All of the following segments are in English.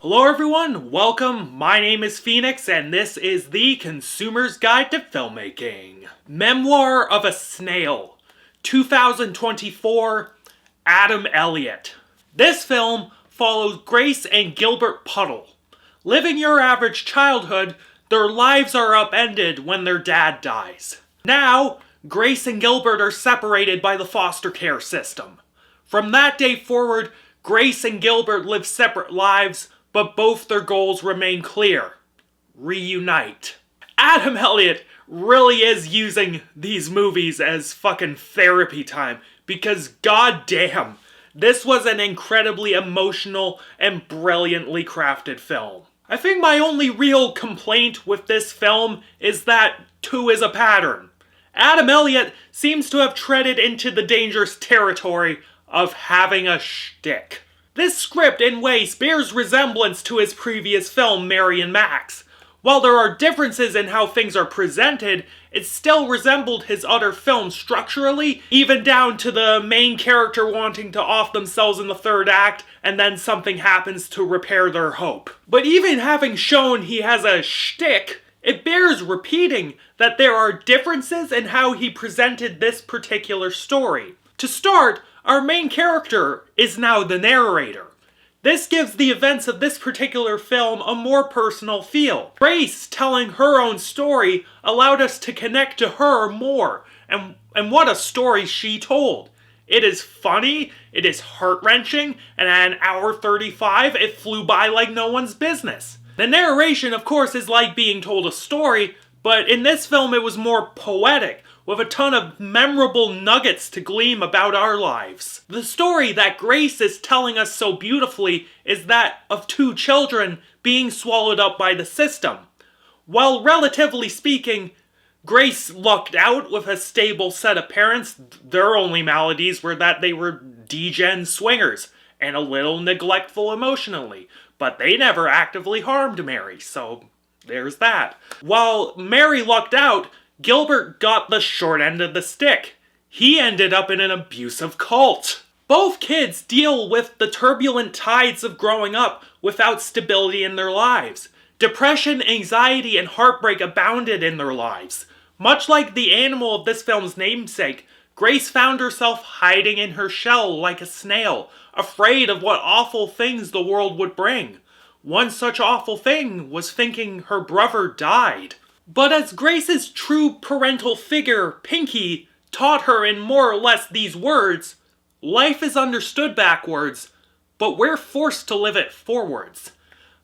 Hello everyone, welcome, my name is Phoenix and this is the Consumer's Guide to Filmmaking. Memoir of a Snail, 2024, Adam Elliott. This film follows Grace and Gilbert Puddle. Living your average childhood, their lives are upended when their dad dies. Now, Grace and Gilbert are separated by the foster care system. From that day forward, Grace and Gilbert live separate lives, but both their goals remain clear. Reunite. Adam Elliott really is using these movies as fucking therapy time, because goddamn, this was an incredibly emotional and brilliantly crafted film. I think my only real complaint with this film is that two is a pattern. Adam Elliott seems to have treaded into the dangerous territory of having a shtick. This script, in ways, bears resemblance to his previous film, Mary and Max. While there are differences in how things are presented, it still resembled his other films structurally, even down to the main character wanting to off themselves in the third act, and then something happens to repair their hope. But even having shown he has a shtick, it bears repeating that there are differences in how he presented this particular story. To start, our main character is now the narrator. This gives the events of this particular film a more personal feel. Grace telling her own story allowed us to connect to her more, and what a story she told. It is funny, it is heart-wrenching, and at an hour 35, it flew by like no one's business. The narration, of course, is like being told a story, but in this film it was more poetic, with a ton of memorable nuggets to glean about our lives. The story that Grace is telling us so beautifully is that of two children being swallowed up by the system. While relatively speaking, Grace lucked out with a stable set of parents. Their only maladies were that they were degen swingers and a little neglectful emotionally, but they never actively harmed Mary, so there's that. While Mary lucked out, Gilbert got the short end of the stick. He ended up in an abusive cult. Both kids deal with the turbulent tides of growing up without stability in their lives. Depression, anxiety, and heartbreak abounded in their lives. Much like the animal of this film's namesake, Grace found herself hiding in her shell like a snail, afraid of what awful things the world would bring. One such awful thing was thinking her brother died. But as Grace's true parental figure, Pinky, taught her in more or less these words, life is understood backwards, but we're forced to live it forwards.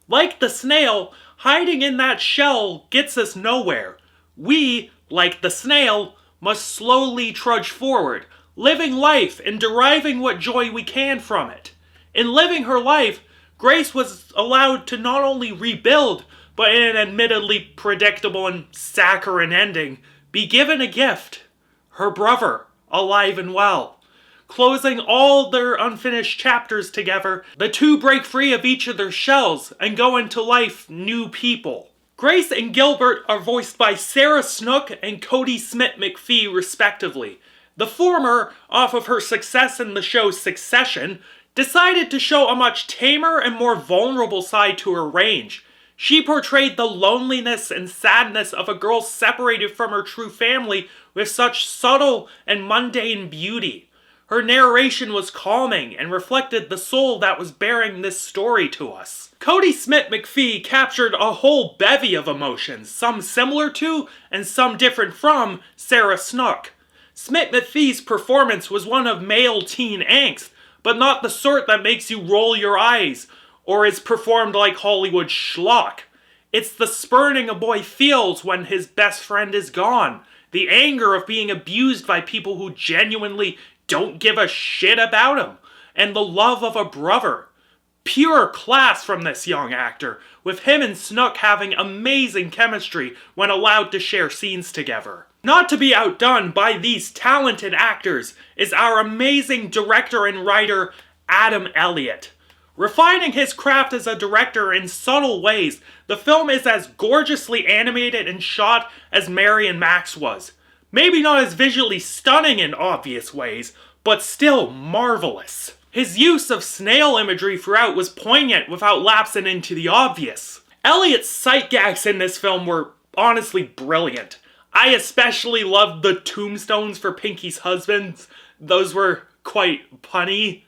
Like the snail, hiding in that shell gets us nowhere. We, like the snail, must slowly trudge forward, living life and deriving what joy we can from it. In living her life, Grace was allowed to not only rebuild, but in an admittedly predictable and saccharine ending, be given a gift. Her brother, alive and well. Closing all their unfinished chapters together, the two break free of each of their shells and go into life new people. Grace and Gilbert are voiced by Sarah Snook and Cody Smith-McPhee respectively. The former, off of her success in the show Succession, decided to show a much tamer and more vulnerable side to her range. She portrayed the loneliness and sadness of a girl separated from her true family with such subtle and mundane beauty. Her narration was calming and reflected the soul that was bearing this story to us. Cody Smith-McPhee captured a whole bevy of emotions, some similar to and some different from Sarah Snook. Smith-McPhee's performance was one of male teen angst, but not the sort that makes you roll your eyes or is performed like Hollywood schlock. It's the spurning a boy feels when his best friend is gone, the anger of being abused by people who genuinely don't give a shit about him, and the love of a brother. Pure class from this young actor, with him and Snook having amazing chemistry when allowed to share scenes together. Not to be outdone by these talented actors is our amazing director and writer, Adam Elliott. Refining his craft as a director in subtle ways, the film is as gorgeously animated and shot as Mary and Max was. Maybe not as visually stunning in obvious ways, but still marvelous. His use of snail imagery throughout was poignant without lapsing into the obvious. Elliot's sight gags in this film were honestly brilliant. I especially loved the tombstones for Pinky's husbands. Those were quite punny.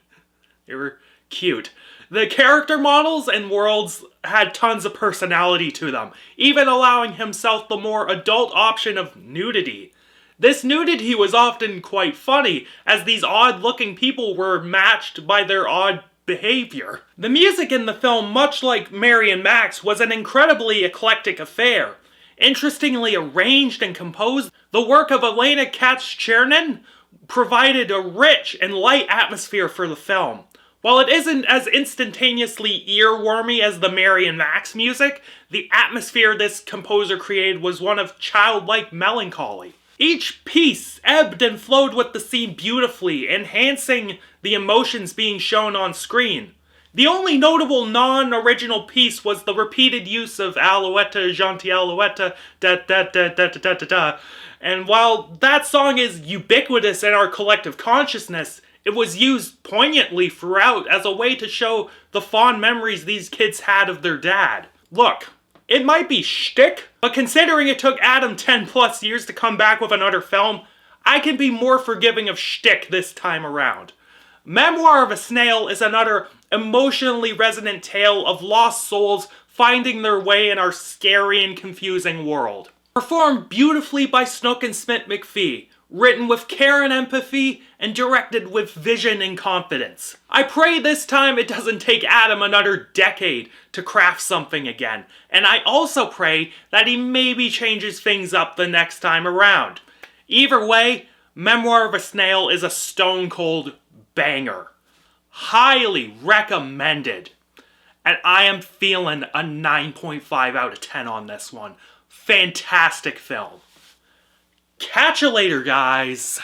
They were cute. The character models and worlds had tons of personality to them, even allowing himself the more adult option of nudity. This nudity was often quite funny, as these odd-looking people were matched by their odd behavior. The music in the film, much like Mary and Max, was an incredibly eclectic affair. Interestingly arranged and composed, the work of Elena Katz-Chernin provided a rich and light atmosphere for the film. While it isn't as instantaneously earwormy as the Mary and Max music, the atmosphere this composer created was one of childlike melancholy. Each piece ebbed and flowed with the scene beautifully, enhancing the emotions being shown on screen. The only notable non-original piece was the repeated use of Alouette, Gentil Alouette, da-da-da-da-da-da-da. And while that song is ubiquitous in our collective consciousness, it was used poignantly throughout as a way to show the fond memories these kids had of their dad. Look, it might be shtick, but considering it took Adam 10 plus years to come back with another film, I can be more forgiving of shtick this time around. Memoir of a Snail is another emotionally resonant tale of lost souls finding their way in our scary and confusing world. Performed beautifully by Snook and Smith-McPhee, written with care and empathy, and directed with vision and confidence. I pray this time it doesn't take Adam another decade to craft something again, and I also pray that he maybe changes things up the next time around. Either way, Memoir of a Snail is a stone-cold banger. Highly recommended. And I am feeling a 9.5 out of 10 on this one. Fantastic film. Catch you later, guys.